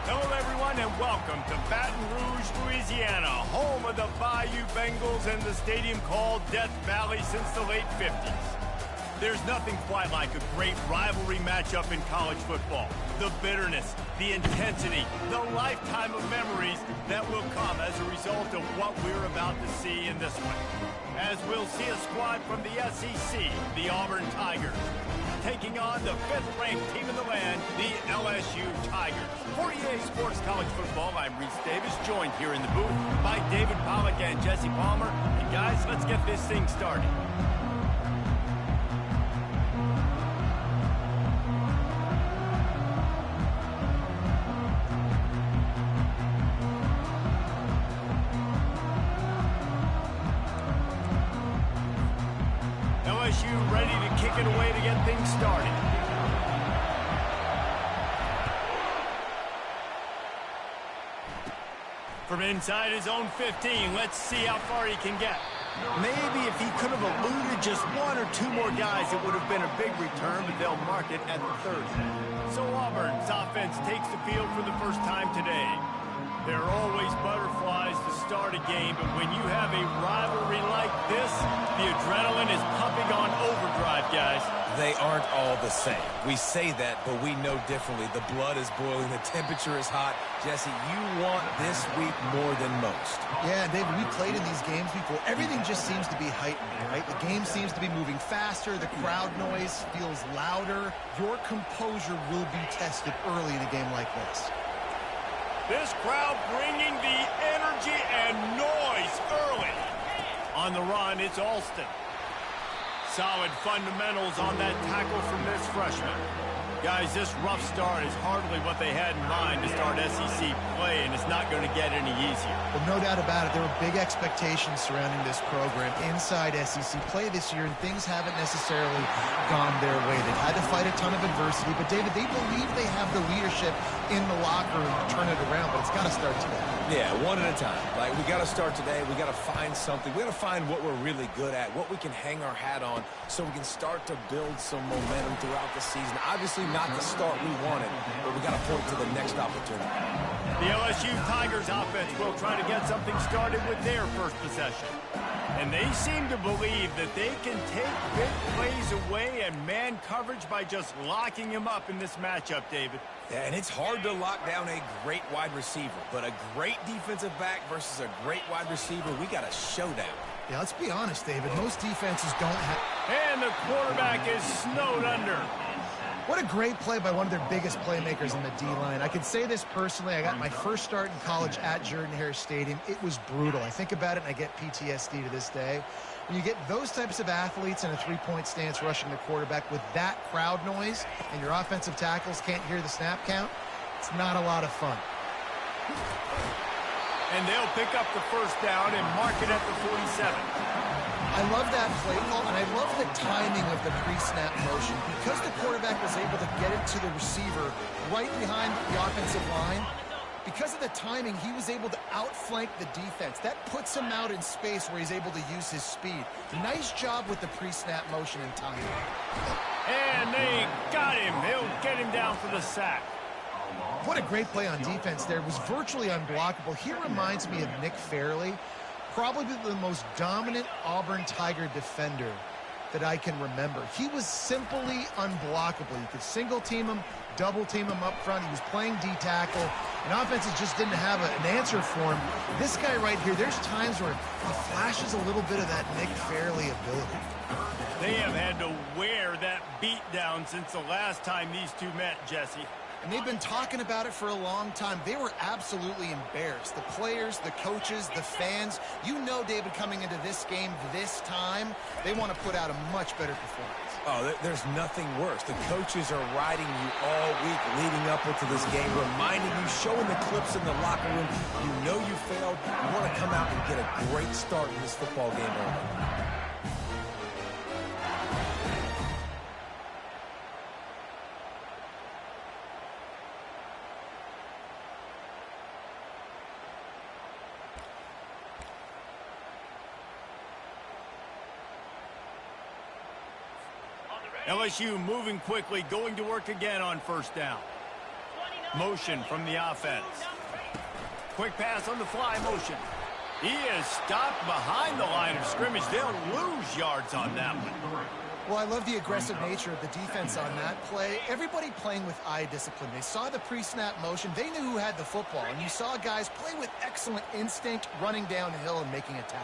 Hello, everyone, and welcome to Baton Rouge, Louisiana, home of the Bayou Bengals and the stadium called Death Valley since the late 50s. There's nothing quite like a great rivalry matchup in college football. The bitterness, the intensity, the lifetime of memories that will come as a result of what we're about to see in this one. As we'll see a squad from the SEC, the Auburn Tigers, taking on the 5th-ranked team in the land, the LSU Tigers. For EA Sports College Football, I'm Reese Davis, joined here in the booth by David Pollack and Jesse Palmer. And guys, let's get this thing started. LSU ready to kick it away to get things started. From inside his own 15, let's see how far he can get. Maybe if he could have eluded just one or two more guys, it would have been a big return, but they'll mark it at the 30. So Auburn's offense takes the field for the first time today. There are always butterflies to start a game, but when you have a rivalry like this, the adrenaline is pumping on overdrive, guys. They aren't all the same. We say that, but we know differently. The blood is boiling. The temperature is hot. Jesse, you want this week more than most. Yeah, David, we played in these games before. Everything just seems to be heightened, right? The game seems to be moving faster. The crowd noise feels louder. Your composure will be tested early in a game like this. This crowd bringing the energy and noise early. On the run, it's Alston. Solid fundamentals on that tackle from this freshman. Guys, this rough start is hardly what they had in mind to start SEC play, and it's not going to get any easier. Well, no doubt about it. There were big expectations surrounding this program inside SEC play this year, and things haven't necessarily gone their way. They've had to fight a ton of adversity, but, David, they believe they have the leadership in the locker room to turn it around, but it's got to start today. Yeah, one at a time. Like, we got to start today. We got to find something. We got to find what we're really good at, what we can hang our hat on, so we can start to build some momentum throughout the season. Obviously, not the start we wanted, but we got to point to the next opportunity. The LSU Tigers offense will try to get something started with their first possession. And they seem to believe that they can take big plays away and man coverage by just locking him up in this matchup, David. Yeah, and it's hard to lock down a great wide receiver, but a great defensive back versus a great wide receiver, we got a showdown. Yeah, let's be honest, David. Most defenses don't have... And the quarterback is snowed under. What a great play by one of their biggest playmakers in the D-line. I can say this personally. I got my first start in college at Jordan-Hare Stadium. It was brutal. I think about it, and I get PTSD to this day. When you get those types of athletes in a three-point stance rushing the quarterback with that crowd noise and your offensive tackles can't hear the snap count, it's not a lot of fun. And they'll pick up the first down and mark it at the 47. I love that play call, and I love the timing of the pre-snap motion. Because the quarterback was able to get it to the receiver right behind the offensive line, because of the timing, he was able to outflank the defense. That puts him out in space where he's able to use his speed. Nice job with the pre-snap motion and timing. And they got him. They'll get him down for the sack. What a great play on defense there. It was virtually unblockable. He reminds me of Nick Fairley, probably the most dominant Auburn Tiger defender that I can remember. He was simply unblockable. You could single team him, double team him up front. He was playing D-tackle, and offenses just didn't have an answer for him. This guy right here, there's times where he flashes a little bit of that Nick Fairley ability. They have had to wear that beat down since the last time these two met, Jesse. And they've been talking about it for a long time. They were absolutely embarrassed. The players, the coaches, the fans. You know, David, coming into this game this time, they want to put out a much better performance. Oh, there's nothing worse. The coaches are riding you all week leading up into this game, reminding you, showing the clips in the locker room. You know you failed. You want to come out and get a great start in this football game early. LSU moving quickly, going to work again on first down. Motion from the offense. Quick pass on the fly motion. He is stopped behind the line of scrimmage. They'll lose yards on that one. Well, I love the aggressive nature of the defense on that play. Everybody playing with eye discipline. They saw the pre-snap motion. They knew who had the football. And you saw guys play with excellent instinct, running downhill and making a tackle.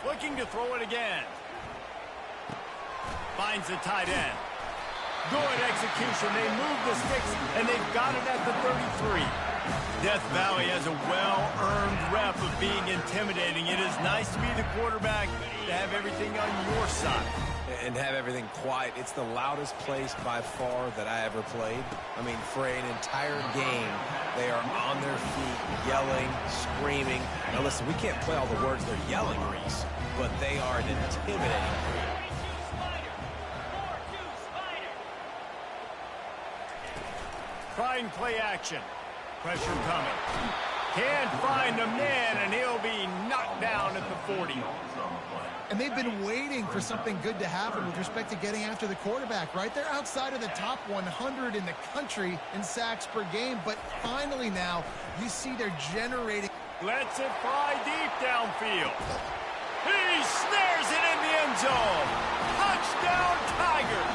Looking to throw it again. Finds the tight end. Good execution. They move the sticks, and they've got it at the 33. Death Valley has a well-earned rep of being intimidating. It is nice to be the quarterback, to have everything on your side. And have everything quiet. It's the loudest place by far that I ever played. I mean, for an entire game, they are on their feet, yelling, screaming. Now listen, we can't play all the words they're yelling, Reese, but they are an intimidating group. Trying play action. Pressure coming. Can't find a man, and he'll be knocked down at the 40. And they've been waiting for something good to happen with respect to getting after the quarterback, right? They're outside of the top 100 in the country in sacks per game, but finally now you see they're generating. Lets it fly deep downfield. He snares it in the end zone. Touchdown, Tiger.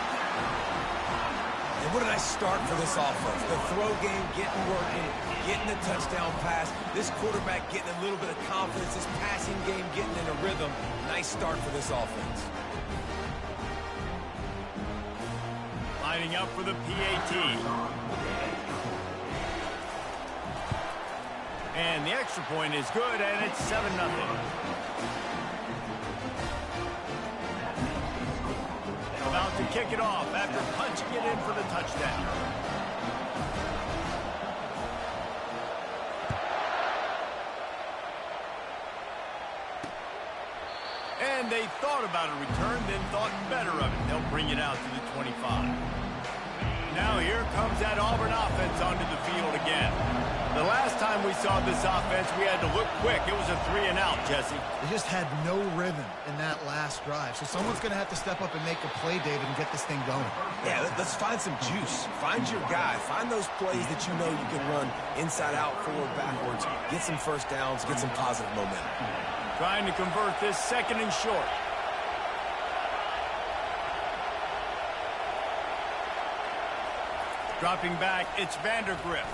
And what did I start for this offense? The throw game getting working, getting the touchdown pass. This quarterback getting a little bit of confidence. This passing game getting in a rhythm. Nice start for this offense. Lining up for the PAT. And the extra point is good, and it's 7-0. About to kick it off after punching it in for the touchdown. And they thought about a return, then thought better of it. They'll bring it out to the 25. Now here comes that Auburn offense onto the field again. The last time we saw this offense, we had to look quick. It was a 3-and-out, Jesse. They just had no rhythm in that last drive. So someone's going to have to step up and make a play, David, and get this thing going. Yeah, let's find some juice. Find your guy. Find those plays that you know you can run inside out, forward, backwards. Get some first downs. Get some positive momentum. Trying to convert this second and short. Dropping back, it's Vandergrift.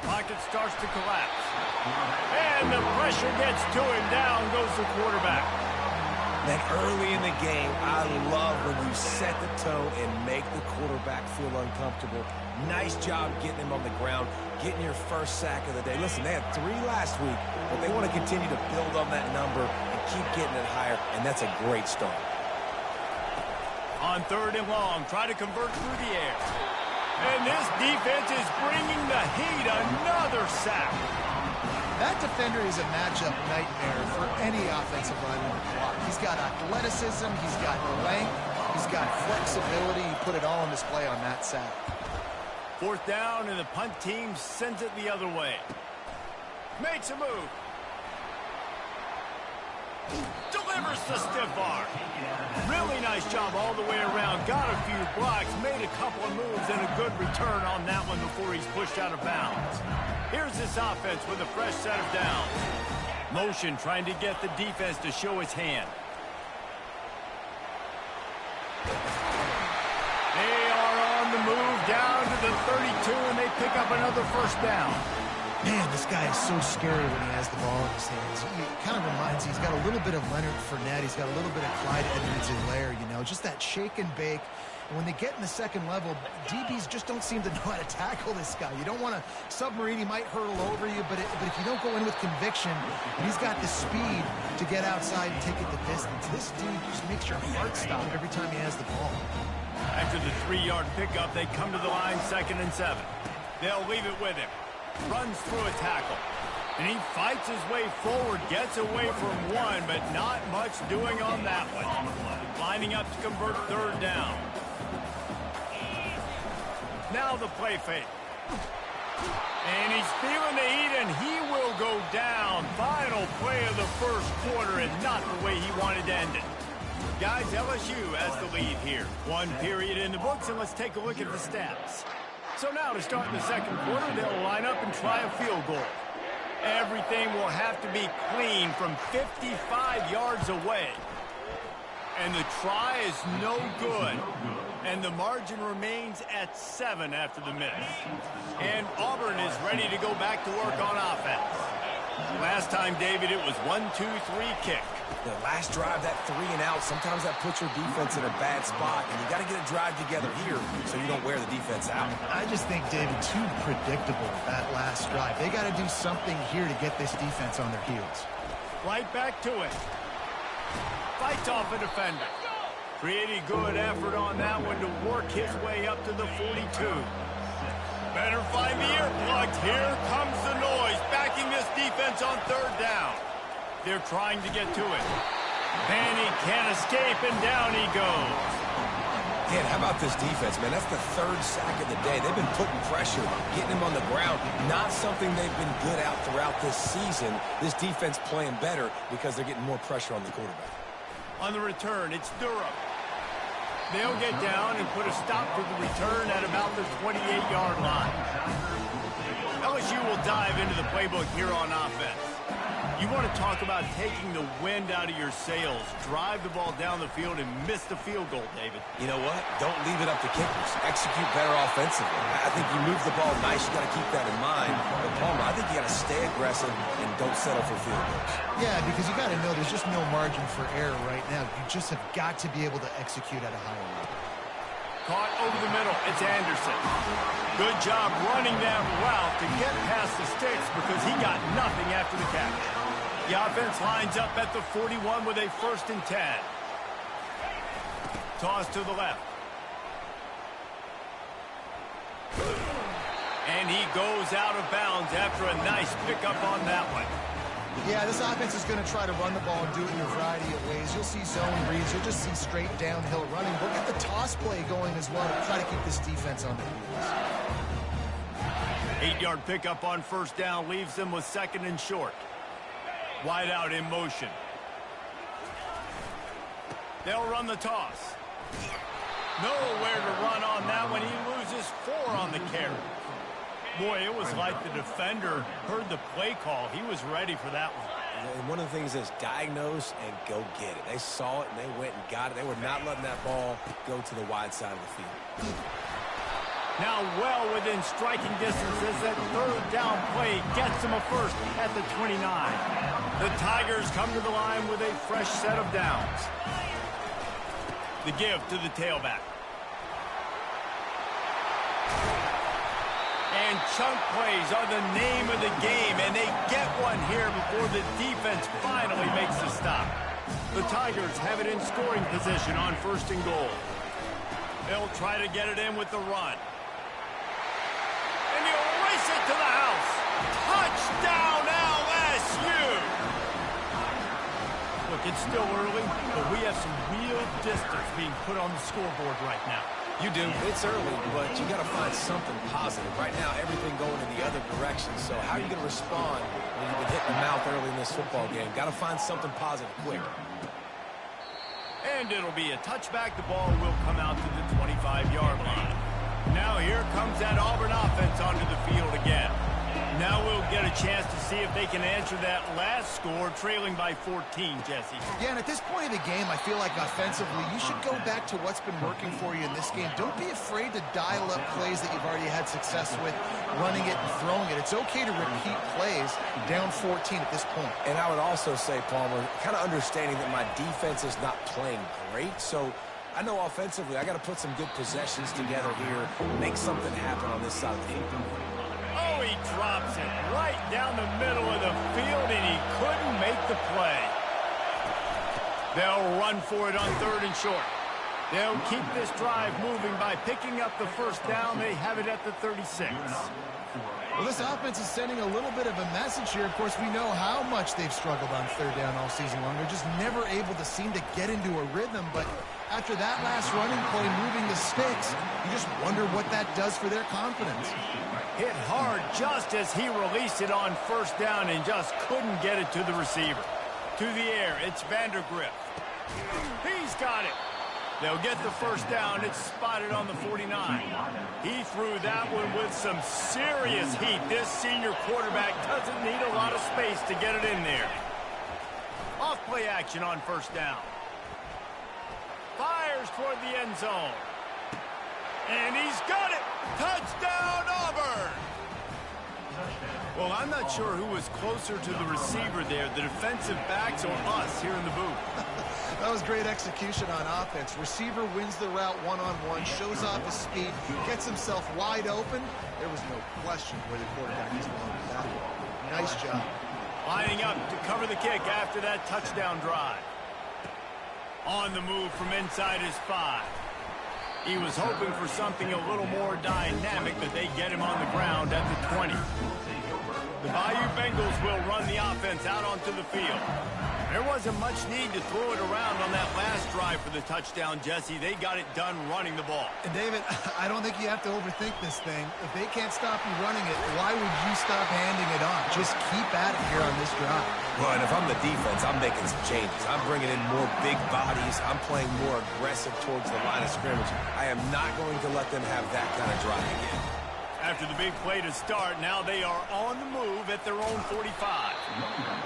Pocket starts to collapse. And the pressure gets to him. Down goes the quarterback. That early in the game, I love when you set the tone and make the quarterback feel uncomfortable. Nice job getting him on the ground, getting your first sack of the day. Listen, they had 3 last week, but they want to continue to build on that number and keep getting it higher, and that's a great start. On 3rd and long, try to convert through the air. And this defense is bringing the heat. Another sack. That defender is a matchup nightmare for any offensive lineman to block. He's got athleticism, he's got length, he's got flexibility. He put it all on display on that sack. 4th down, and the punt team sends it the other way. Makes a move. Delivers the stiff arm. Really nice job all the way around. Got a few blocks, made a couple of moves, and a good return on that one before he's pushed out of bounds. Here's this offense with a fresh set of downs. Motion trying to get the defense to show its hand. They are on the move down to the 32, and they pick up another first down. Man, this guy is so scary when he has the ball in his hands. He kind of reminds me, he's got a little bit of Leonard Fournette. He's got a little bit of Clyde Edwards-Helaire, you know, just that shake and bake. And when they get in the second level, DBs just don't seem to know how to tackle this guy. You don't want to submarine. He might hurtle over you, but if you don't go in with conviction, and he's got the speed to get outside and take it the distance. This dude just makes your heart stop every time he has the ball. After the 3-yard pickup, they come to the line 2nd and 7. They'll leave it with him. Runs through a tackle. And he fights his way forward, gets away from one, but not much doing on that one. Lining up to convert 3rd down. Now the play fake. And he's feeling the heat, and he will go down. Final play of the first quarter, and not the way he wanted to end it. Guys, LSU has the lead here. One period in the books, and let's take a look at the stats. So now to start the second quarter, they'll line up and try a field goal. Everything will have to be clean from 55 yards away. And the try is no good. And the margin remains at 7 after the miss. And Auburn is ready to go back to work on offense. Last time, David, it was 1-2-3 kick. The last drive, that 3 and out, sometimes that puts your defense in a bad spot, and you got to get a drive together here so you don't wear the defense out. I just think, David, too predictable, that last drive. They got to do something here to get this defense on their heels. Right back to it. Fights off a defender. Pretty good effort on that one to work his way up to the 42. Better find the earplugs. Here comes the noise, backing this defense on third down. They're trying to get to it. And he can't escape, and down he goes. Man, how about this defense, man? That's the 3rd sack of the day. They've been putting pressure, getting him on the ground. Not something they've been good at throughout this season. This defense playing better because they're getting more pressure on the quarterback. On the return, it's Durham. They'll get down and put a stop to the return at about the 28-yard line. LSU will dive into the playbook here on offense. You want to talk about taking the wind out of your sails. Drive the ball down the field and miss the field goal, David. You know what? Don't leave it up to kickers. Execute better offensively. I think you move the ball nice. You got to keep that in mind. But Palmer, I think you got to stay aggressive and don't settle for field goals. Yeah, because you got to know there's just no margin for error right now. You just have got to be able to execute at a higher level. Caught over the middle. It's Anderson. Good job running that route to get past the sticks because he got nothing after the catch. The offense lines up at the 41 with a 1st and 10. Toss to the left. And he goes out of bounds after a nice pickup on that one. Yeah, this offense is going to try to run the ball and do it in a variety of ways. You'll see zone reads. You'll just see straight downhill running. We'll get the toss play going as well to try to keep this defense on their heels. 8-yard pickup on 1st down leaves them with 2nd and short. Wide out in motion. They'll run the toss. Nowhere to run on that one. He loses 4 on the carry. Boy, it was like the defender heard the play call. He was ready for that one. And one of the things is diagnose and go get it. They saw it and they went and got it. They were not letting that ball go to the wide side of the field. Now well within striking distance as that 3rd down play gets them a 1st at the 29. The Tigers come to the line with a fresh set of downs. The give to the tailback. And chunk plays are the name of the game, and they get one here before the defense finally makes the stop. The Tigers have it in scoring position on 1st and goal. They'll try to get it in with the run. And he'll race it to the house. Touchdown, LSU! Look, it's still early, but we have some real distance being put on the scoreboard right now. You do. It's early, but you got to find something positive. Right now, everything going in the other direction. So how are you going to respond when you've been hit in the mouth early in this football game? Got to find something positive quick. And it'll be a touchback. The ball will come out to the 25-yard line. Now here comes that Auburn offense onto the field again. Now we'll get a chance to see if they can answer that last score, trailing by 14, Jesse. Yeah, and at this point of the game, I feel like offensively, you should go back to what's been working for you in this game. Don't be afraid to dial up plays that you've already had success with, running it and throwing it. It's okay to repeat plays down 14 at this point. And I would also say, Palmer, kind of understanding that my defense is not playing great, so I know offensively I got to put some good possessions together here, make something happen on this side of the field. Oh, he drops it right down the middle of the field, and he couldn't make the play. They'll run for it on 3rd and short. They'll keep this drive moving by picking up the 1st down. They have it at the 36. Well, this offense is sending a little bit of a message here. Of course, we know how much they've struggled on 3rd down all season long. They're just never able to seem to get into a rhythm, but after that last running play moving the sticks, you just wonder what that does for their confidence. Hit hard just as he released it on 1st down and just couldn't get it to the receiver. To the air, it's Vandergrift. He's got it. They'll get the first down. It's spotted on the 49. He threw that one with some serious heat. This senior quarterback doesn't need a lot of space to get it in there. Off play action on first down. Fires toward the end zone. And he's got it. Touchdown, Auburn. Well, I'm not sure who was closer to the receiver there, the defensive backs or us here in the booth. That was great execution on offense. Receiver wins the route one-on-one, shows off his speed, gets himself wide open. There was no question where the quarterback was going with that one. Nice job. Lining up to cover the kick after that touchdown drive. On the move from inside his 5. He was hoping for something a little more dynamic, but they get him on the ground at the 20. The Bayou Bengals will run the offense out onto the field. There wasn't much need to throw it around on that last drive for the touchdown, Jesse. They got it done running the ball. And David, I don't think you have to overthink this thing. If they can't stop you running it, why would you stop handing it off? Just keep at it here on this drive. Well, and if I'm the defense, I'm making some changes. I'm bringing in more big bodies. I'm playing more aggressive towards the line of scrimmage. I am not going to let them have that kind of drive again. After the big play to start, now they are on the move at their own 45.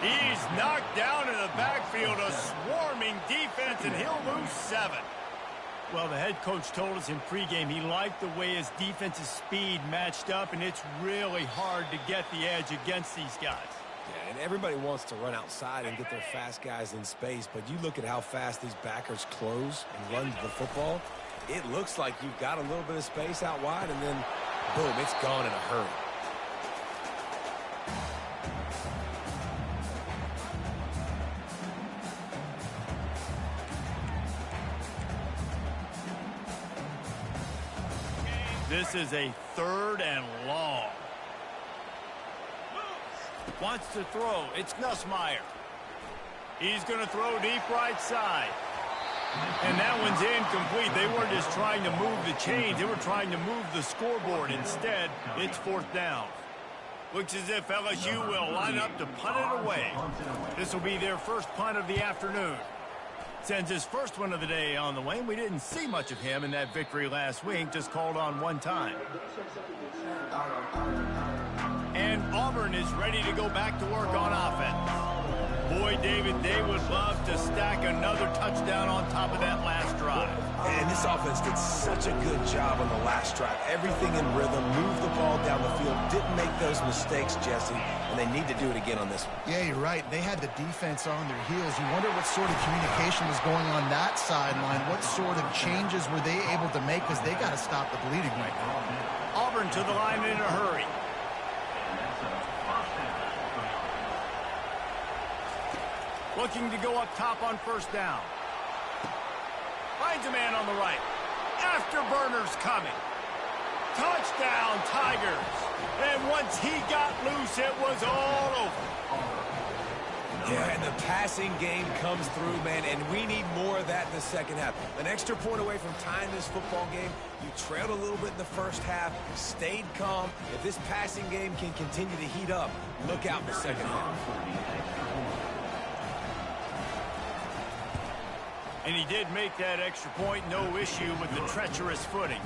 He's knocked down in the backfield, a swarming defense, and he'll lose 7. Well, the head coach told us in pregame he liked the way his defensive speed matched up, and it's really hard to get the edge against these guys. Yeah, and everybody wants to run outside and get their fast guys in space, but you look at how fast these backers close and run to the football, it looks like you've got a little bit of space out wide, and then boom, it's gone in a hurry. This is a 3rd and long. Wants to throw. It's Nussmeier. He's going to throw deep right side. And that one's incomplete. They weren't just trying to move the chains. They were trying to move the scoreboard. Instead, it's 4th down. Looks as if LSU will line up to punt it away. This will be their first punt of the afternoon. Sends his first one of the day on the way. We didn't see much of him in that victory last week, just called on one time. And Auburn is ready to go back to work on offense. Boy, David, they would love to stack another touchdown on top of that last drive. And this offense did such a good job on the last drive. Everything in rhythm, moved the ball down the field, didn't make those mistakes, Jesse, and they need to do it again on this one. Yeah, you're right. They had the defense on their heels. You wonder what sort of communication was going on that sideline. What sort of changes were they able to make, because they got to stop the bleeding right now. Auburn to the line in a hurry. Looking to go up top on first down. Finds a man on the right. Afterburners coming. Touchdown, Tigers. And once he got loose, it was all over. Yeah, and the passing game comes through, man, and we need more of that in the second half. An extra point away from tying this football game. You trailed a little bit in the first half, stayed calm. If this passing game can continue to heat up, look out in the second half. And he did make that extra point, no issue with the treacherous footing.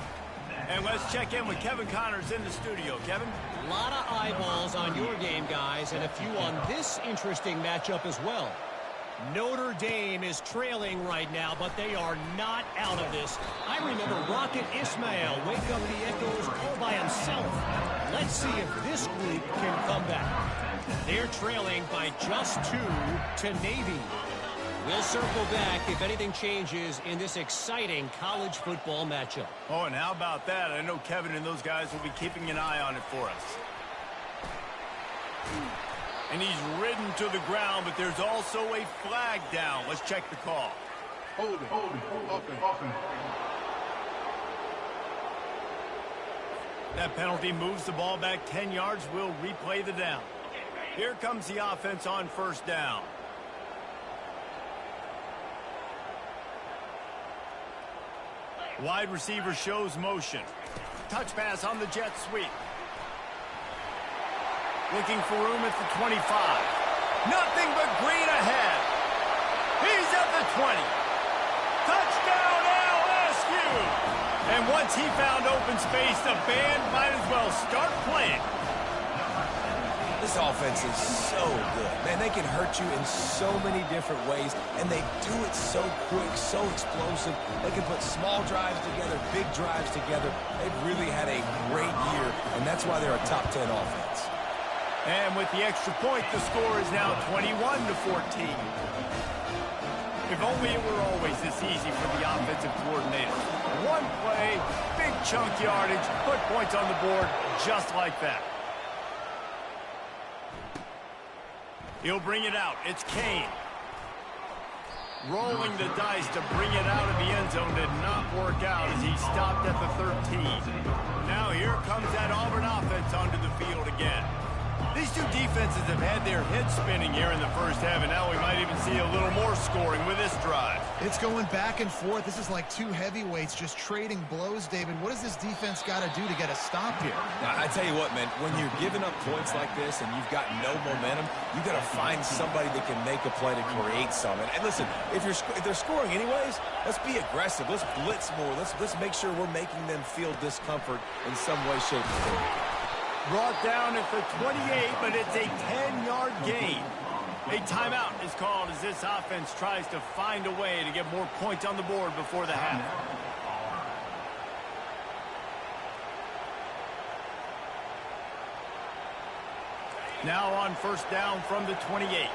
And let's check in with Kevin Connors in the studio. Kevin? A lot of eyeballs on your game, guys, and a few on this interesting matchup as well. Notre Dame is trailing right now, but they are not out of this. I remember Rocket Ismail wake up the echoes all by himself. Let's see if this group can come back. They're trailing by just 2 to Navy. We'll circle back if anything changes in this exciting college football matchup. Oh, and how about that? I know Kevin and those guys will be keeping an eye on it for us. And he's ridden to the ground, but there's also a flag down. Let's check the call. Hold it. That penalty moves the ball back 10 yards. We'll replay the down. Here comes the offense on first down. Wide receiver shows motion. Touch pass on the jet sweep. Looking for room at the 25. Nothing but green ahead. He's at the 20. And once he found open space, the band might as well start playing. This offense is so good. Man, they can hurt you in so many different ways, and they do it so quick, so explosive. They can put small drives together, big drives together. They've really had a great year, and that's why they're a top 10 offense. And with the extra point, the score is now 21-14. If only it were always this easy for the offensive coordinator. One play, big chunk yardage, put points on the board just like that. He'll bring it out. It's Kane. Rolling the dice to bring it out of the end zone did not work out as he stopped at the 13. Now here comes that Auburn offense onto the field again. These two defenses have had their heads spinning here in the first half, and now we might even see a little more scoring with this drive. It's going back and forth. This is like two heavyweights just trading blows, David. What does this defense got to do to get a stop here? I tell you what, man, when you're giving up points like this and you've got no momentum, you got to find somebody that can make a play to create something. And listen, if they're scoring anyways, let's be aggressive. Let's blitz more. Let's make sure we're making them feel discomfort in some way, shape, or form. Brought down at the 28, but it's a 10-yard gain. A timeout is called as this offense tries to find a way to get more points on the board before the half. Now on first down from the 28.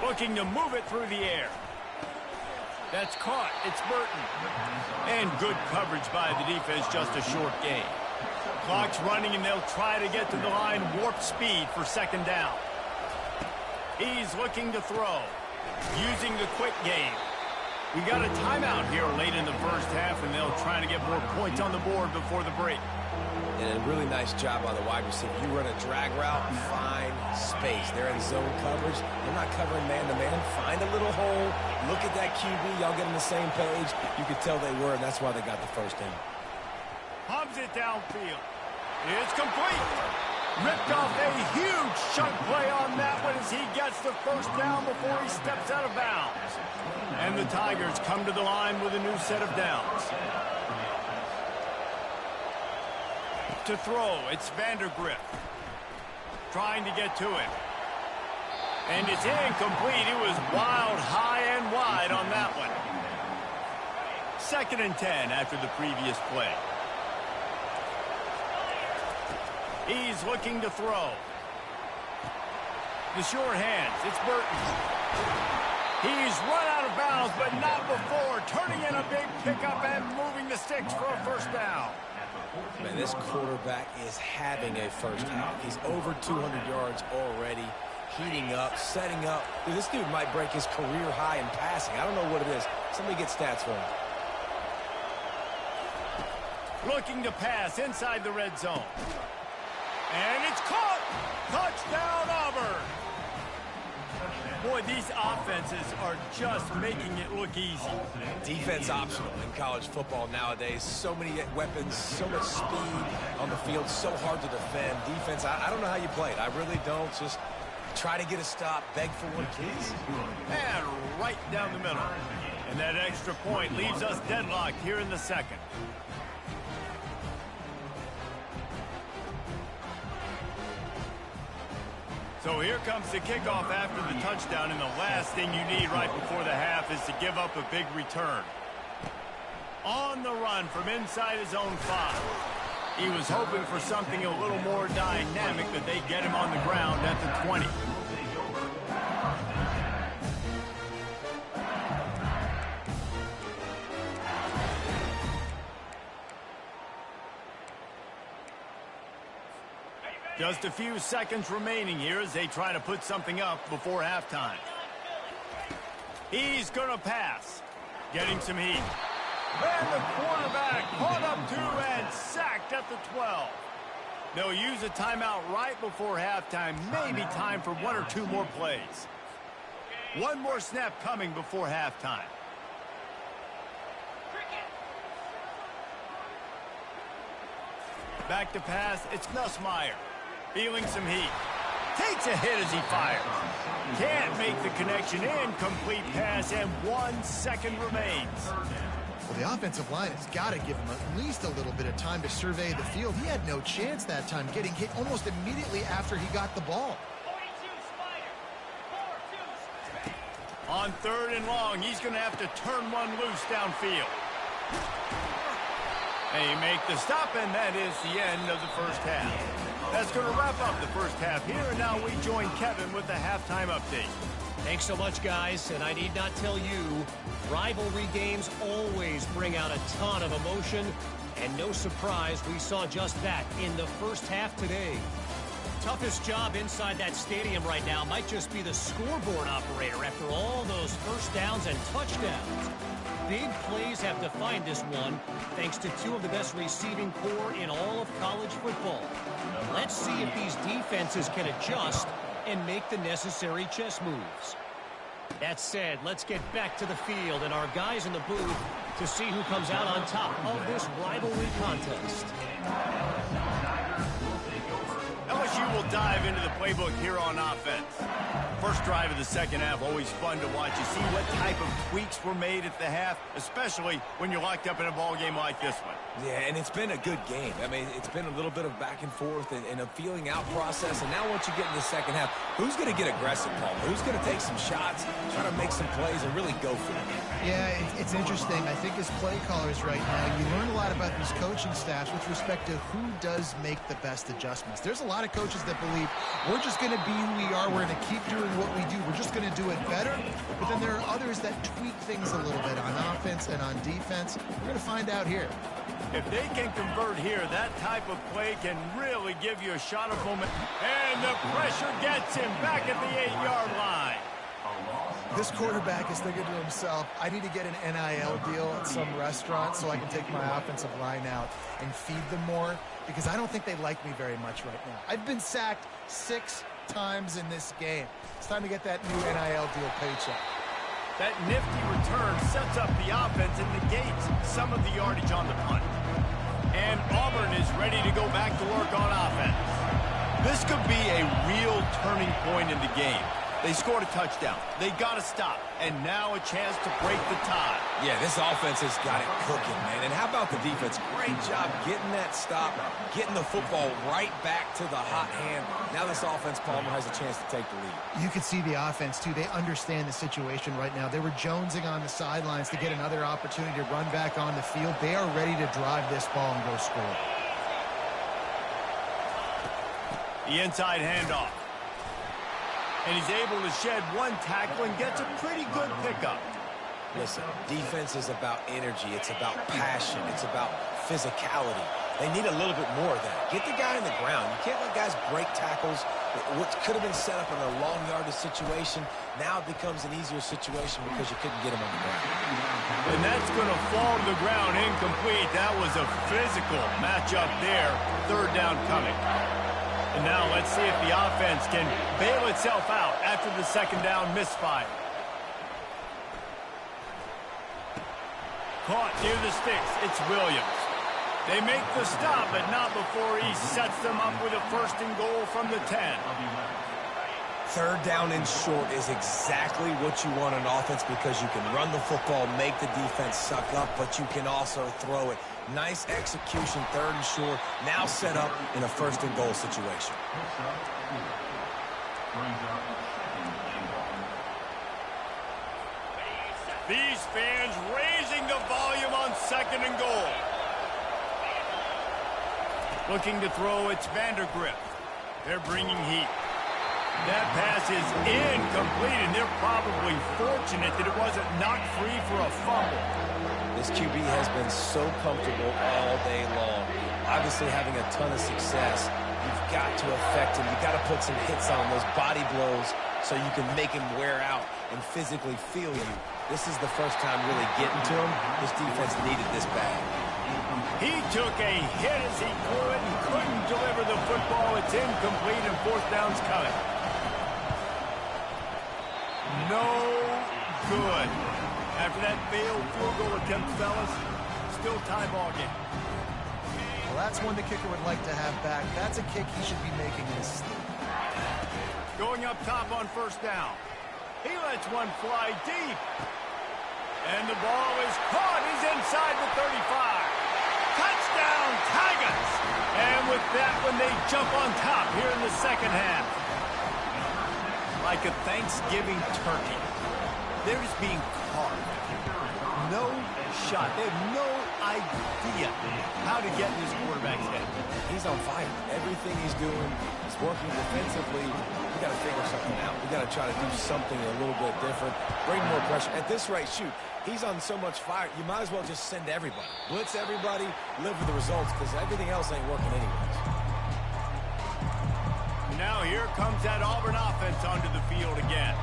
Looking to move it through the air. That's caught. It's Burton. And good coverage by the defense, just a short gain. Clock's running, and they'll try to get to the line warp speed for second down. He's looking to throw, using the quick game. We got a timeout here late in the first half, and they'll try to get more points on the board before the break. And a really nice job by the wide receiver. You run a drag route, find space. They're in zone coverage. They're not covering man-to-man. Find a little hole. Look at that QB. Y'all get on the same page. You could tell they were, and that's why they got the first down. Hubs it downfield. It's complete. Ripped off a huge chunk play on that one as he gets the first down before he steps out of bounds. And the Tigers come to the line with a new set of downs. To throw, it's Vandergrift. Trying to get to it. And it's incomplete. It was wild, high and wide on that one. 2nd and 10 after the previous play. He's looking to throw. The sure hands, it's Burton. He's run out of bounds, but not before. Turning in a big pickup and moving the sticks for a first down. Man, this quarterback is having a first half. He's over 200 yards already, heating up, setting up. Dude, this dude might break his career high in passing. I don't know what it is. Somebody get stats for him. Looking to pass inside the red zone. And it's caught! Touchdown, Auburn! Boy, these offenses are just making it look easy. Defense optional in college football nowadays. So many weapons, so much speed on the field, so hard to defend. Defense, I don't know how you play it. I really don't. Just try to get a stop, beg for one, please. And right down the middle. And that extra point leaves us deadlocked here in the second. So here comes the kickoff after the touchdown, and the last thing you need right before the half is to give up a big return. On the run from inside his own 5. He was hoping for something a little more dynamic, but they get him on the ground at the 20. Just a few seconds remaining here as they try to put something up before halftime. He's going to pass. Getting some heat. And the quarterback caught up to and sacked at the 12. They'll use a timeout right before halftime. Maybe time for 1 or 2 more plays. One more snap coming before halftime. Back to pass. It's Nussmeier. Feeling some heat. Takes a hit as he fires. Can't make the connection. Incomplete pass, and 1 second remains. Well, the offensive line has got to give him at least a little bit of time to survey the field. He had no chance that time, getting hit almost immediately after he got the ball. On 3rd and long, he's going to have to turn one loose downfield. They make the stop, and that is the end of the first half. That's going to wrap up the first half here, and now we join Kevin with the halftime update. Thanks so much, guys, and I need not tell you, rivalry games always bring out a ton of emotion, and no surprise, we saw just that in the first half today. Toughest job inside that stadium right now might just be the scoreboard operator after all those first downs and touchdowns. Big plays have defined this one, thanks to 2 of the best receiving corps in all of college football. Let's see if these defenses can adjust and make the necessary chess moves. That said, let's get back to the field and our guys in the booth to see who comes out on top of this rivalry contest. LSU will dive into the playbook here on offense. First drive of the second half, always fun to watch. You see what type of tweaks were made at the half, especially when you're locked up in a ball game like this one. Yeah, and it's been a good game. I mean, it's been a little bit of back and forth and a feeling out process. And now once you get in the second half, who's going to get aggressive, Paul? Who's going to take some shots, try to make some plays, and really go for it? Yeah, it's interesting. I think as play callers right now, you learn a lot about these coaching staffs with respect to who does make the best adjustments. There's a lot of coaches that believe we're just going to be who we are. We're going to keep doing what we do. We're just going to do it better. But then there are others that tweak things a little bit on offense and on defense. We're going to find out here. If they can convert here, that type of play can really give you a shot of momentum. And the pressure gets him back at the 8-yard line. This quarterback is thinking to himself, I need to get an NIL deal at some restaurant so I can take my offensive line out and feed them more, because I don't think they like me very much right now. I've been sacked 6 times in this game. It's time to get that new NIL deal paycheck. That nifty return sets up the offense and negates some of the yardage on the punt. And Auburn is ready to go back to work on offense. This could be a real turning point in the game. They scored a touchdown. They got to stop. And now a chance to break the tie. Yeah, this offense has got it cooking, man. And how about the defense? Great job getting that stop, getting the football right back to the hot hand. Now this offense, Palmer, has a chance to take the lead. You can see the offense, too. They understand the situation right now. They were jonesing on the sidelines to get another opportunity to run back on the field. They are ready to drive this ball and go score. The inside handoff. And he's able to shed 1 tackle and gets a pretty good pickup. Listen, defense is about energy. It's about passion. It's about physicality. They need a little bit more of that. Get the guy in the ground. You can't let guys break tackles. What could have been set up in a long yardage situation, now it becomes an easier situation because you couldn't get him on the ground. And that's going to fall to the ground incomplete. That was a physical matchup there. 3rd down coming. And now let's see if the offense can bail itself out after the 2nd down misfire. Caught near the sticks. It's Williams. They make the stop, but not before he sets them up with a 1st and goal from the 10. 3rd down and short is exactly what you want on offense, because you can run the football, make the defense suck up, but you can also throw it. Nice execution, 3rd and short, now set up in a 1st and goal situation. These fans raising the volume on 2nd and goal. Looking to throw, it's Vandergrift. They're bringing heat. That pass is incomplete, and they're probably fortunate that it wasn't knocked free for a fumble. This QB has been so comfortable all day long. Obviously having a ton of success. You've got to affect him. You've got to put some hits on those body blows so you can make him wear out and physically feel you. This is the first time really getting to him. This defense needed this bad. He took a hit as he could and couldn't deliver the football. It's incomplete, and 4th down's coming. No good. After that failed field goal attempt, fellas, still tie ball game. Well, that's one the kicker would like to have back. That's a kick he should be making in his sleep. Going up top on first down. He lets one fly deep. And the ball is caught. He's inside the 35. Touchdown, Tigers! And with that one, they jump on top here in the second half. Like a Thanksgiving turkey, they're just being carved. No shot. They have no idea how to get in this quarterback's head. He's on fire. Everything he's doing is working defensively. We got to figure something out. We got to try to do something a little bit different. Bring more pressure. At this rate, shoot, he's on so much fire, you might as well just send everybody. Blitz everybody, live with the results, because everything else ain't working anyways. Now here comes that Auburn offense onto the field again.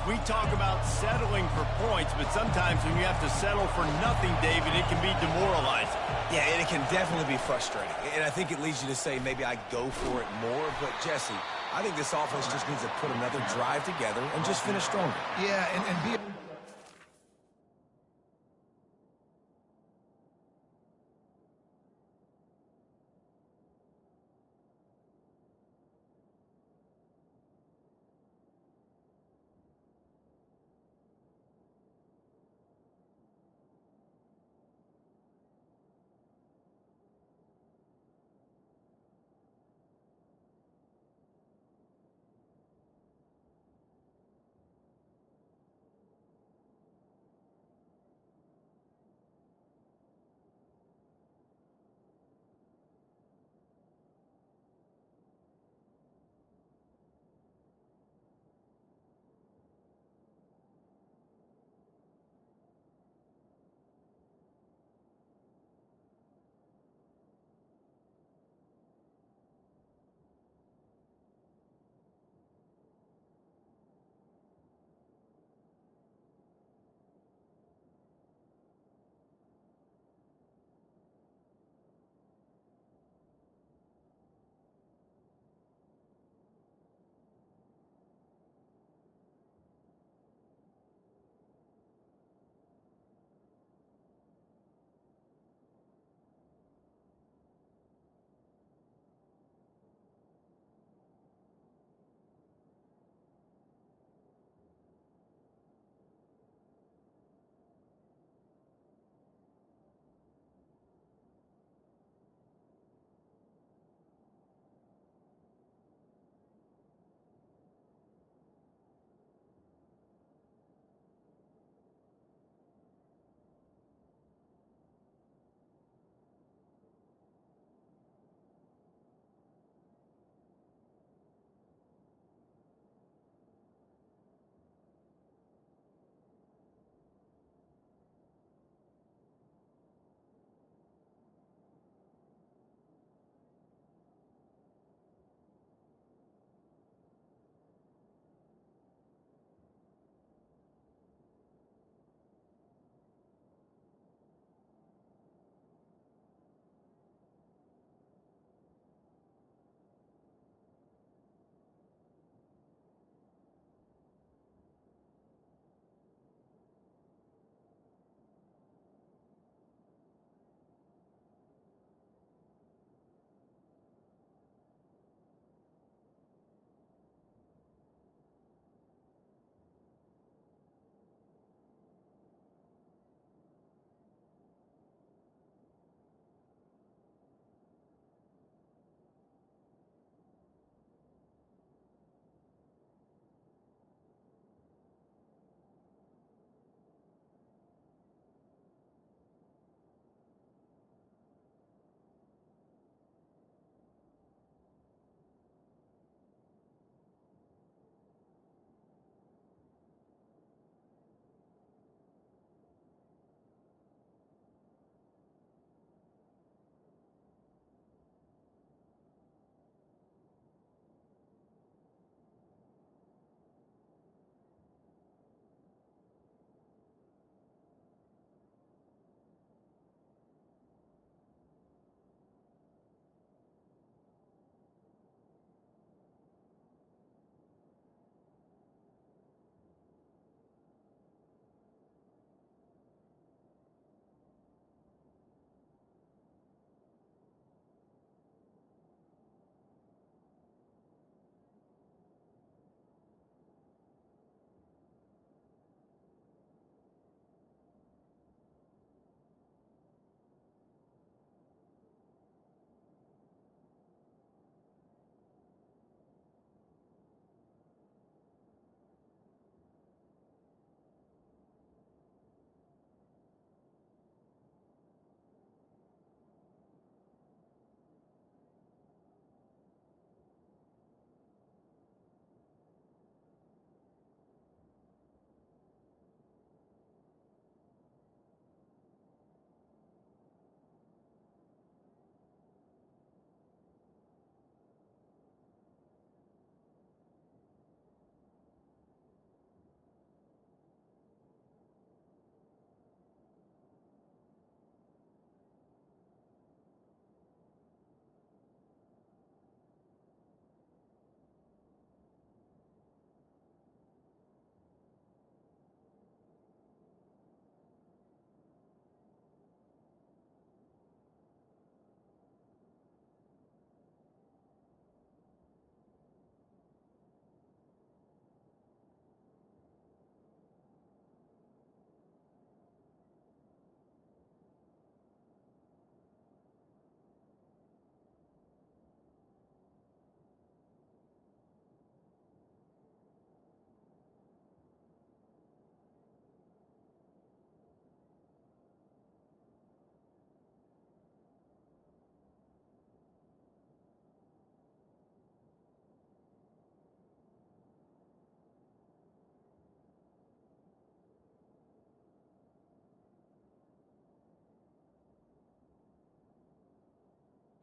We talk about settling for points, but sometimes when you have to settle for nothing, David, it can be demoralizing. Yeah, and it can definitely be frustrating. And I think it leads you to say maybe I go for it more. But, Jesse, I think this offense just needs to put another drive together and just finish stronger. Yeah, and be...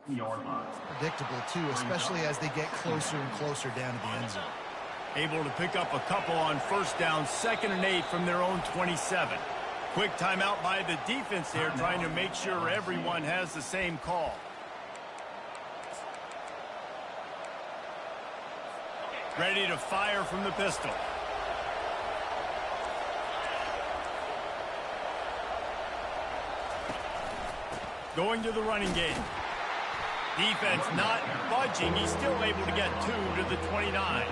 Predictable, too, especially as they get closer and closer down to the end zone. Able to pick up a couple on first down, 2nd and 8 from their own 27. Quick timeout by the defense there, trying to make sure everyone has the same call. Ready to fire from the pistol. Going to the running game. Defense not budging. He's still able to get 2 to the 29.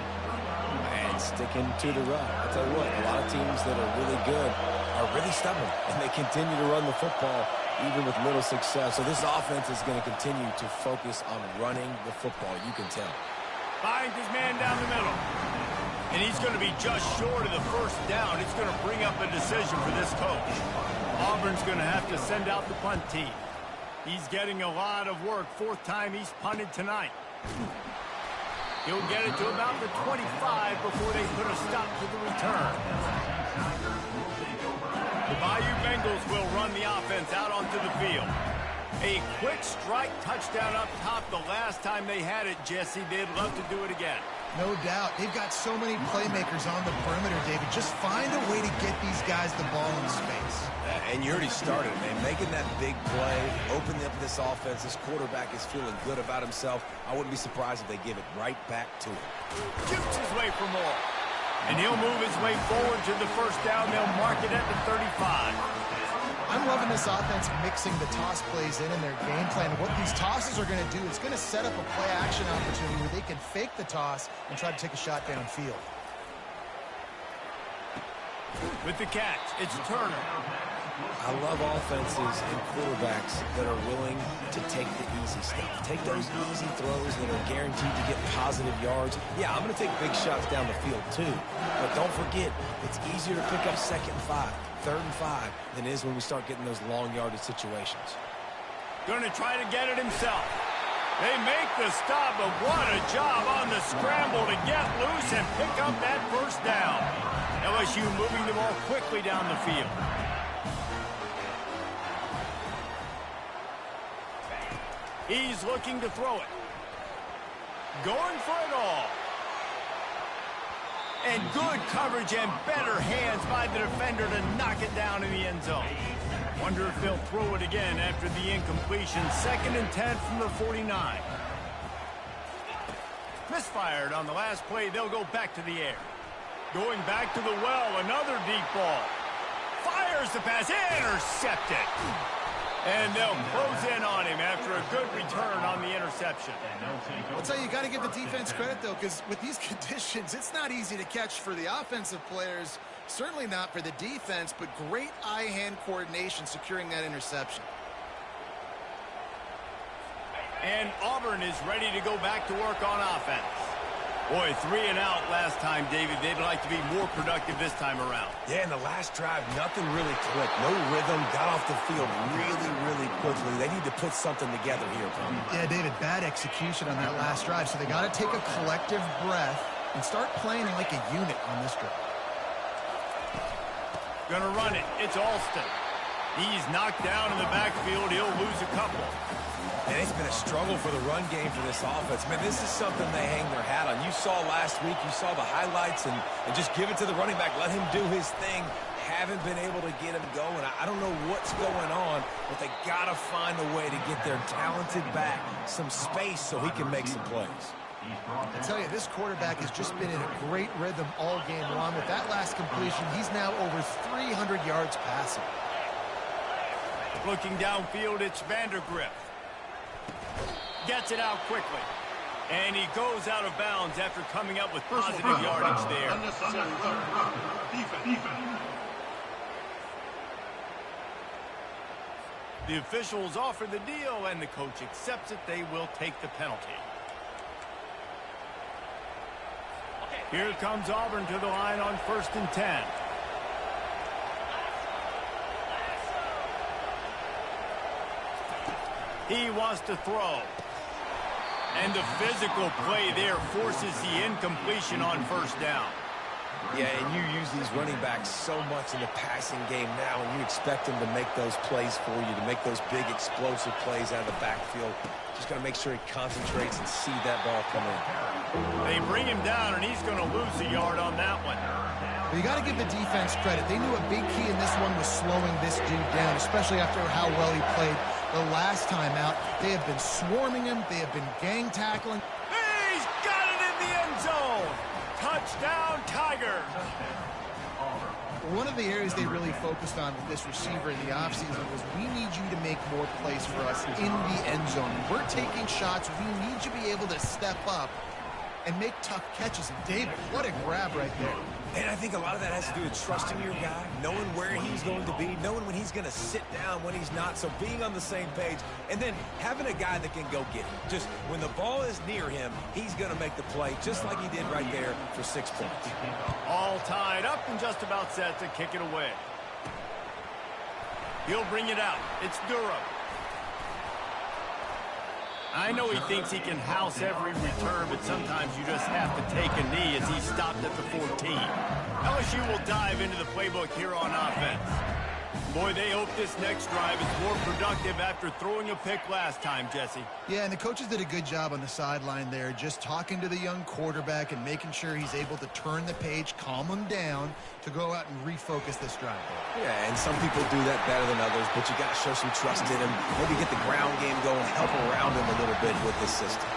And sticking to the run. I'll tell you what, a lot of teams that are really good are really stubborn, and they continue to run the football even with little success. So this offense is going to continue to focus on running the football. You can tell. Finds his man down the middle. And he's going to be just short of the first down. It's going to bring up a decision for this coach. Auburn's going to have to send out the punt team. He's getting a lot of work. 4th time he's punted tonight. He'll get it to about the 25 before they put a stop to the return. The Bayou Bengals will run the offense out onto the field. A quick strike touchdown up top the last time they had it, Jesse. They'd love to do it again. No doubt. They've got so many playmakers on the perimeter, David. Just find a way to get these guys the ball in space. And you already started, man. Making that big play, opening up this offense. This quarterback is feeling good about himself. I wouldn't be surprised if they give it right back to him. Shoots his way for more. And he'll move his way forward to the first down. They'll mark it at the 35. I'm loving this offense mixing the toss plays in their game plan. What these tosses are going to do is going to set up a play-action opportunity where they can fake the toss and try to take a shot downfield. With the catch, it's Turner. I love offenses and quarterbacks that are willing to take the easy stuff. Take those easy throws that are guaranteed to get positive yards. Yeah, I'm going to take big shots down the field too. But don't forget, it's easier to pick up 2nd and 5, 3rd and 5 than it is when we start getting those long yardage situations. Going to try to get it himself. They make the stop, but what a job on the scramble to get loose and pick up that first down. LSU moving the ball quickly down the field. He's looking to throw it. Going for it all. And good coverage and better hands by the defender to knock it down in the end zone. Wonder if they'll throw it again after the incompletion. 2nd and 10 from the 49. Misfired on the last play. They'll go back to the air. Going back to the well. Another deep ball. Fires the pass. Intercepted. And they'll close in on him after a good return on the interception. I'll tell you, you got to give the defense credit, though, because with these conditions, it's not easy to catch for the offensive players. Certainly not for the defense, but great eye-hand coordination securing that interception. And Auburn is ready to go back to work on offense. Boy, 3 and out last time, David. They'd like to be more productive this time around. Yeah, in the last drive, nothing really clicked. No rhythm, got off the field really quickly. They need to put something together here, Tom. Yeah, David, bad execution on that last drive. So they got to take a collective breath and start playing like a unit on this drive. Gonna run it. It's Alston. He's knocked down in the backfield. He'll lose a couple. And it's been a struggle for the run game for this offense. Man, this is something they hang their hat on. You saw last week, you saw the highlights, and just give it to the running back. Let him do his thing. Haven't been able to get him going. I don't know what's going on, but they got to find a way to get their talented back some space so he can make some plays. I tell you, this quarterback has just been in a great rhythm all game long. With that last completion, he's now over 300 yards passing. Looking downfield, it's Vandergrift. Gets it out quickly. And he goes out of bounds after coming up with positive yardage there. Unnecessary run. Defense. The officials offer the deal, and the coach accepts it. They will take the penalty. Here comes Auburn to the line on 1st and 10. He wants to throw. And the physical play there forces the incompletion on 1st down. Yeah, and you use these running backs so much in the passing game now, and you expect them to make those plays for you, to make those big explosive plays out of the backfield. Just got to make sure he concentrates and see that ball come in. They bring him down, and he's going to lose a yard on that one. Well, you got to give the defense credit. They knew a big key in this one was slowing this dude down, especially after how well he played the last time out. They have been swarming him. They have been gang tackling. He's got it in the end zone. Touchdown, Tigers. One of the areas they really focused on with this receiver in the offseason was we need you to make more plays for us in the end zone. We're taking shots. We need you to be able to step up and make tough catches. And David, what a grab right there. And I think a lot of that has to do with trusting your guy, knowing where he's going to be, knowing when he's going to sit down, when he's not, so being on the same page, and then having a guy that can go get him. Just when the ball is near him, he's going to make the play, just like he did right there for 6 points. All tied up and just about set to kick it away. He'll bring it out. It's Durham. I know he thinks he can house every return, but sometimes you just have to take a knee as he stopped at the 14. LSU will dive into the playbook here on offense. Boy, they hope this next drive is more productive after throwing a pick last time, Jesse. Yeah, and the coaches did a good job on the sideline there, just talking to the young quarterback and making sure he's able to turn the page, calm him down to go out and refocus this drive. Yeah, and some people do that better than others, but you got to show some trust in him. Maybe get the ground game going, help around him a little bit with this system.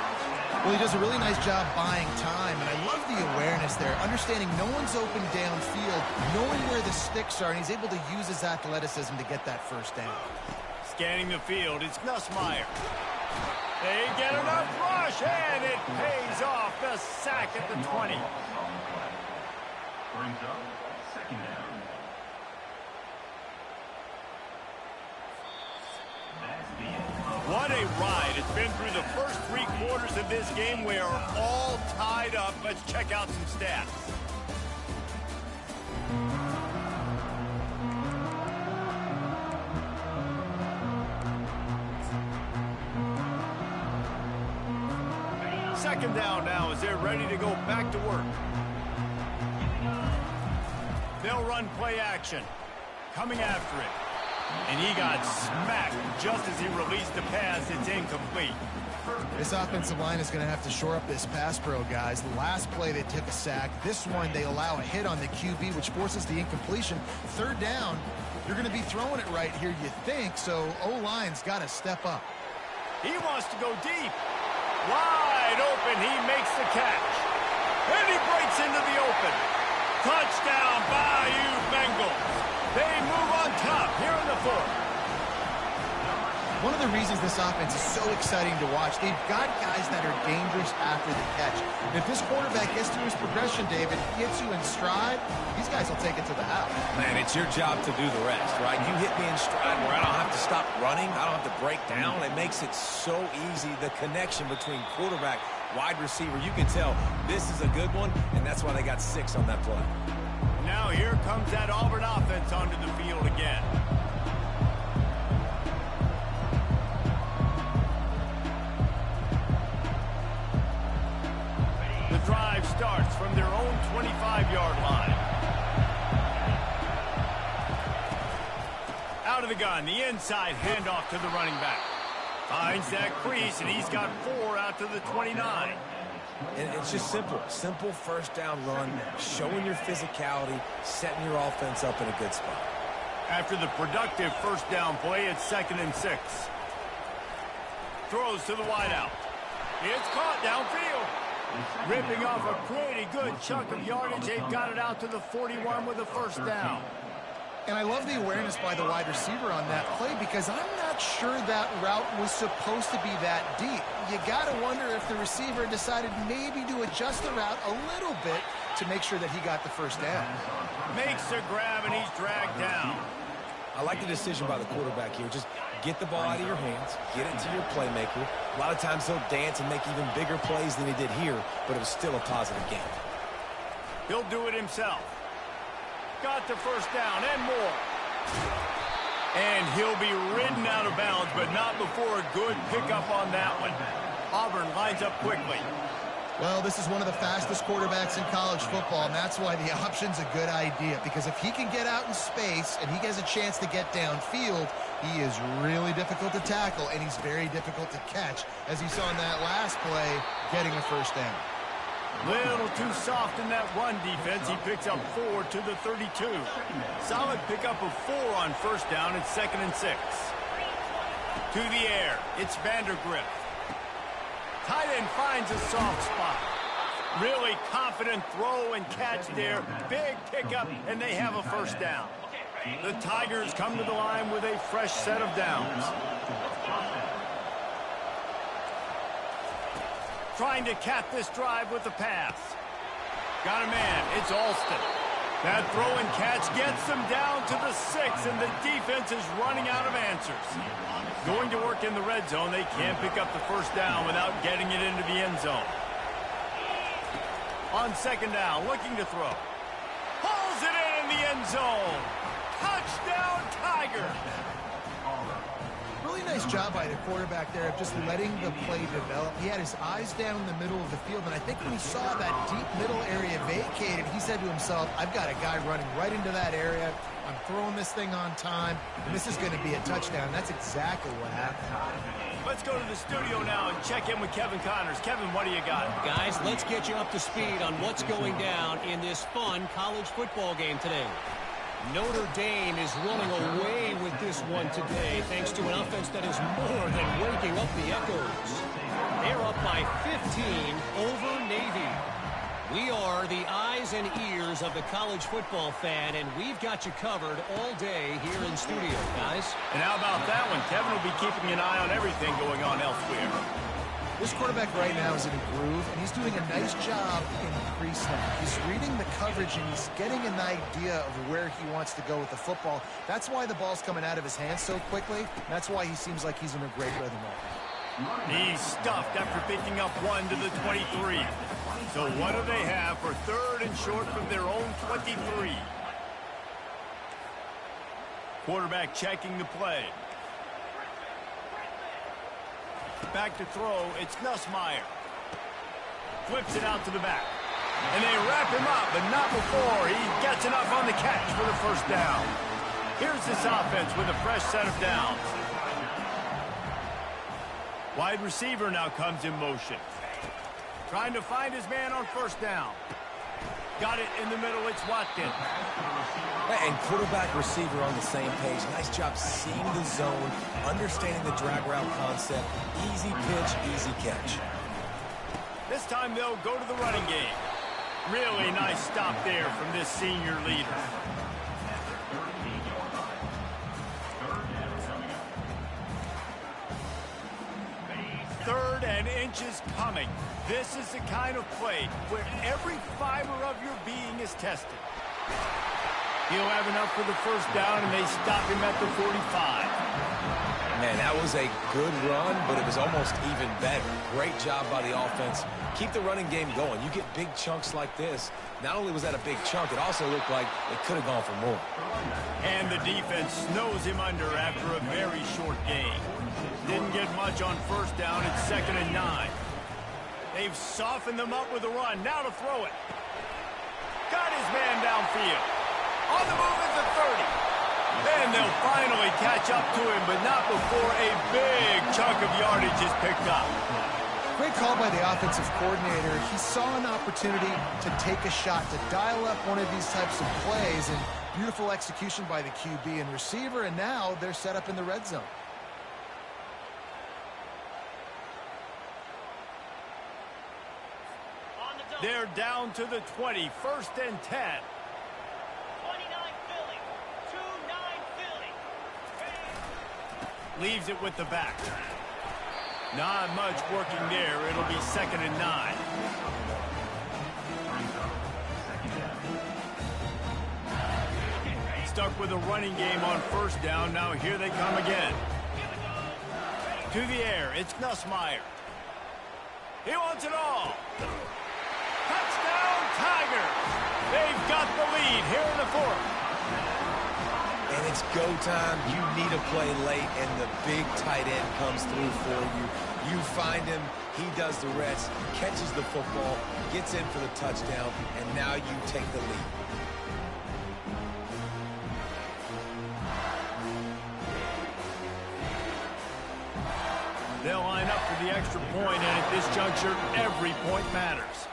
Well, he does a really nice job buying time, and I love the awareness there, understanding no one's open downfield, knowing where the sticks are, and he's able to use his athleticism to get that first down. Scanning the field, it's Nussmeier. They get enough rush, and it pays off. The sack at the 20. Brings up second down. What a ride. It's been through the first 3 quarters of this game. We are all tied up. Let's check out some stats. Second down now as they're ready to go back to work. They'll run play action. Coming after it. And he got smacked just as he released the pass. It's incomplete. This offensive line is going to have to shore up this pass pro, guys. The last play, they took a sack. This one, they allow a hit on the QB, which forces the incompletion. Third down, you're going to be throwing it right here, you think, so O-line's got to step up. He wants to go deep. Wide open, he makes the catch. And he breaks into the open. Touchdown, Bayou Bengals. They move on top here in the 4th. One of the reasons this offense is so exciting to watch, they've got guys that are dangerous after the catch. And if this quarterback gets through his progression, David, gets you in stride, these guys will take it to the house. Man, it's your job to do the rest, right? You hit me in stride where I don't have to stop running. I don't have to break down. It makes it so easy, the connection between quarterback, wide receiver. You can tell this is a good one, and that's why they got 6 on that play. Now here comes that Auburn offense onto the field again. The drive starts from their own 25-yard line. Out of the gun, the inside handoff to the running back. Finds that crease, and he's got 4 out to the 29. And it's just simple. Simple first down run, showing your physicality, setting your offense up in a good spot. After the productive first down play, it's 2nd and 6. Throws to the wideout. It's caught downfield. Ripping off a pretty good chunk of yardage. They've got it out to the 41 with a first down. And I love the awareness by the wide receiver on that play because I'm not sure that route was supposed to be that deep. You got to wonder if the receiver decided maybe to adjust the route a little bit to make sure that he got the first down. Makes a grab, and he's dragged down. I like the decision by the quarterback here. Just get the ball out of your hands, get it to your playmaker. A lot of times he'll dance and make even bigger plays than he did here, but it was still a positive game. He'll do it himself. Got the first down and more. And he'll be ridden out of bounds, but not before a good pickup on that one. Auburn lines up quickly. Well, this is one of the fastest quarterbacks in college football, and that's why the option's a good idea, because if he can get out in space and he has a chance to get downfield, he is really difficult to tackle, and he's very difficult to catch, as you saw in that last play, getting a first down. Little too soft in that run defense. He picks up 4 to the 32. Solid pickup of 4 on first down. It's 2nd and 6. To the air. It's Vandergrift. Tight end finds a soft spot. Really confident throw and catch there. Big pickup, and they have a first down. The Tigers come to the line with a fresh set of downs. Trying to cap this drive with the pass. Got a man. It's Alston. That throw and catch gets them down to the 6, and the defense is running out of answers. Going to work in the red zone. They can't pick up the first down without getting it into the end zone. On 2nd down, looking to throw. Pulls it in the end zone. Touchdown, Tigers. Really nice job by the quarterback there of just letting the play develop. He had his eyes down the middle of the field, and I think when he saw that deep middle area vacated, he said to himself, I've got a guy running right into that area. I'm throwing this thing on time, and this is going to be a touchdown. That's exactly what happened. Let's go to the studio now and check in with Kevin Connors. Kevin, what do you got? Guys, let's get you up to speed on what's going down in this fun college football game today. Notre Dame is running away with this one today thanks to an offense that is more than waking up the echoes. They're up by 15 over Navy. We are the eyes and ears of the college football fan, and we've got you covered all day here in studio, guys. And how about that one? Kevin will be keeping an eye on everything going on elsewhere. This quarterback right now is in a groove, and he's doing a nice job in pre-snap. He's reading the coverage, and he's getting an idea of where he wants to go with the football. That's why the ball's coming out of his hands so quickly. That's why he seems like he's in a great rhythm right now. He's stuffed after picking up 1 to the 23. So what do they have for 3rd and short from their own 23? Quarterback checking the play. Back to throw, it's Nussmeier. Flips it out to the back. And they wrap him up, but not before he gets enough on the catch for the first down. Here's this offense with a fresh set of downs. Wide receiver now comes in motion. Trying to find his man on first down. Got it in the middle, it's Watkins. And quarterback receiver on the same page. Nice job seeing the zone, understanding the drag route concept. Easy pitch, easy catch. This time they'll go to the running game. Really nice stop there from this senior leader. Third and inches coming. This is the kind of play where every fiber of your being is tested. He'll have enough for the first down, and they stop him at the 45. Man, that was a good run, but it was almost even better. Great job by the offense. Keep the running game going. You get big chunks like this. Not only was that a big chunk, it also looked like it could have gone for more. And the defense snows him under after a very short game. Didn't get much on first down. It's 2nd and 9. They've softened them up with a run. Now to throw it. Got his man downfield. On the move at the 30. Then they'll finally catch up to him, but not before a big chunk of yardage is picked up. Great call by the offensive coordinator. He saw an opportunity to take a shot, to dial up one of these types of plays, and beautiful execution by the QB and receiver, and now they're set up in the red zone. They're down to the 20, 1st and 10. 29 Philly, 2-9 Philly. Leaves it with the back. Not much working there. It'll be 2nd and 9. Stuck with a running game on first down. Now here they come again. To the air, it's Nussmeier. He wants it all. Touchdown, Tigers! They've got the lead here in the 4th. and it's go time. You need a play late, and the big tight end comes through for you. You find him, he does the rest, catches the football, gets in for the touchdown, and now you take the lead. They'll line up for the extra point, and at this juncture, every point matters.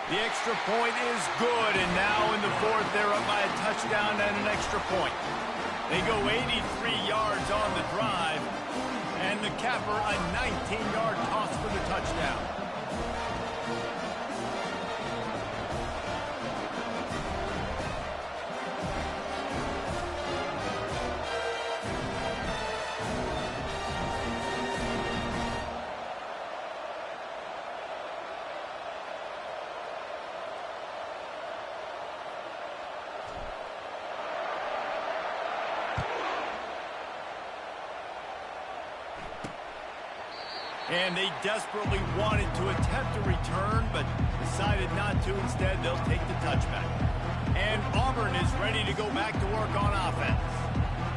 The extra point is good, and now in the fourth, they're up by a touchdown and an extra point. They go 83 yards on the drive, and the capper a 19-yard toss for the touchdown. And they desperately wanted to attempt a return, but decided not to. Instead, they'll take the touchback. And Auburn is ready to go back to work on offense.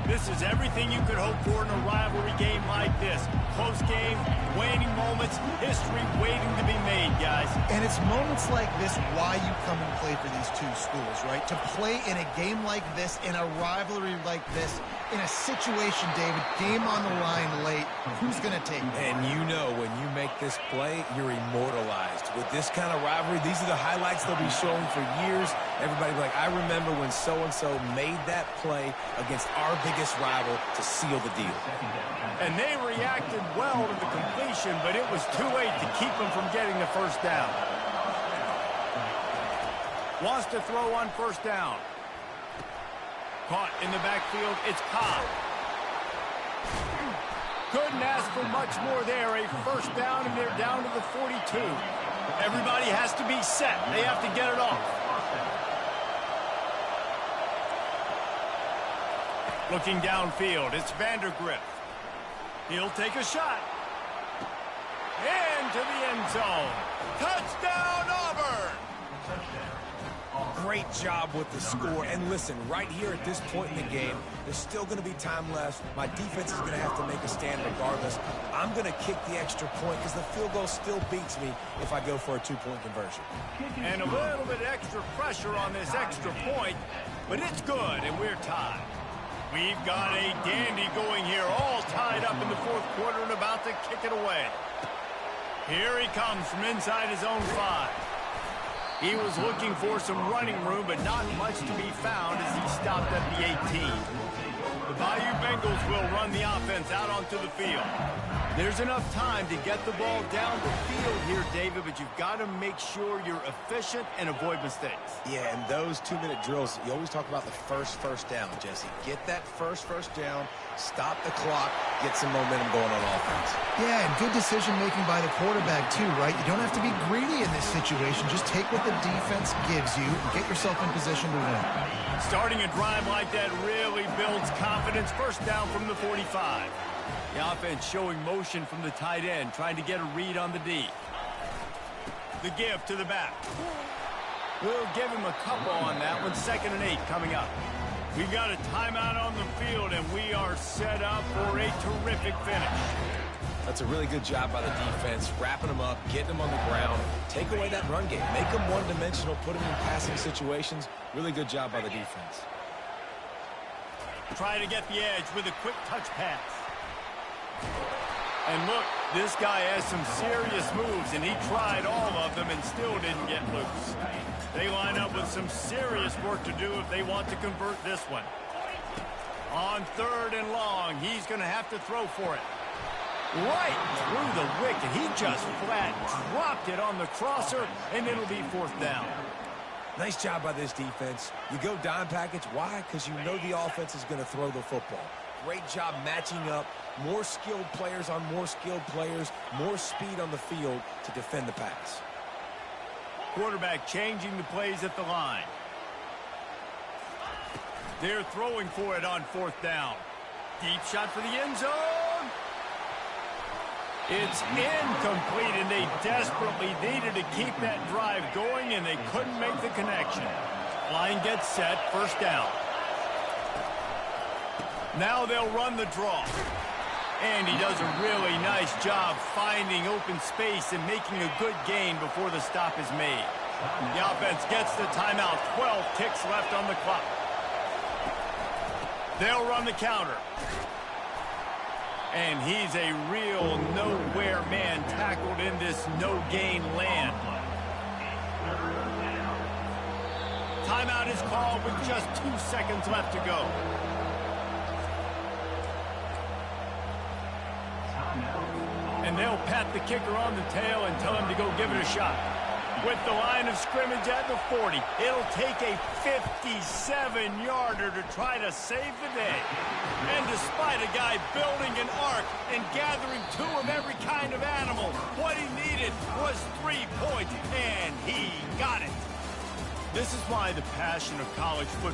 This is everything you could hope for in a rivalry game like this. Close game, waning moments, history waiting to be made, guys. And it's moments like this why you come and play for these two schools, right? To play in a game like this, in a rivalry like this, in a situation, David, game on the line late, who's going to take it? And you know when you make this play, you're immortalized. With this kind of rivalry, these are the highlights they'll be showing for years. Everybody will be like, I remember when so-and-so made that play against our biggest rival to seal the deal. And they reacted well to the completion, but it was too late to keep them from getting the first down. Wants to throw on first down. Caught in the backfield, it's Cobb. Couldn't ask for much more there. A first down, and they're down to the 42. Everybody has to be set. They have to get it off. Looking downfield, it's Vandergrift. He'll take a shot. Into the end zone. Touchdown, Auburn! Great job with the score. And listen, right here at this point in the game, there's still going to be time left. My defense is going to have to make a stand regardless. I'm going to kick the extra point because the field goal still beats me if I go for a two-point conversion. And a little bit extra pressure on this extra point, but it's good, and we're tied. We've got a dandy going here, all tied up in the fourth quarter and about to kick it away. Here he comes from inside his own 5. He was looking for some running room, but not much to be found as he stopped at the 18. The Bayou Bengals will run the offense out onto the field. There's enough time to get the ball down the field here, David, but you've got to make sure you're efficient and avoid mistakes. Yeah, and those 2-minute drills, you always talk about the first down, Jesse. Get that first down, stop the clock, get some momentum going on offense. Yeah, and good decision-making by the quarterback, too, right? You don't have to be greedy in this situation. Just take what the defense gives you and get yourself in position to win. Starting a drive like that really builds confidence. First down from the 45. The offense showing motion from the tight end, trying to get a read on the D. The give to the back. We'll give him a couple on that one. 2nd and 8 coming up. We've got a timeout on the field, and we are set up for a terrific finish. That's a really good job by the defense, wrapping them up, getting them on the ground, take away that run game, make them one-dimensional, put them in passing situations. Really good job by the defense. Try to get the edge with a quick touch pass. And look, this guy has some serious moves, and he tried all of them and still didn't get loose. They line up with some serious work to do if they want to convert this one. On 3rd and long, he's going to have to throw for it. Right through the wicket. He just flat dropped it on the crosser, and it'll be 4th down. Nice job by this defense. You go dime package. Why? Because you know the offense is going to throw the football. Great job matching up. More skilled players on more skilled players. More speed on the field to defend the pass. Quarterback changing the plays at the line. They're throwing for it on 4th down. Deep shot for the end zone. It's incomplete, and they desperately needed to keep that drive going, and they couldn't make the connection. Line gets set, 1st down. Now they'll run the draw. And he does a really nice job finding open space and making a good gain before the stop is made. The offense gets the timeout. 12 ticks left on the clock. They'll run the counter. And he's a real nowhere man tackled in this no-gain land. Timeout is called with just 2 seconds left to go. And they'll pat the kicker on the tail and tell him to go give it a shot. With the line of scrimmage at the 40, it'll take a 57-yarder to try to save the day. And despite a guy building an ark and gathering 2 of every kind of animal, what he needed was 3 points, and he got it. This is why the passion of college football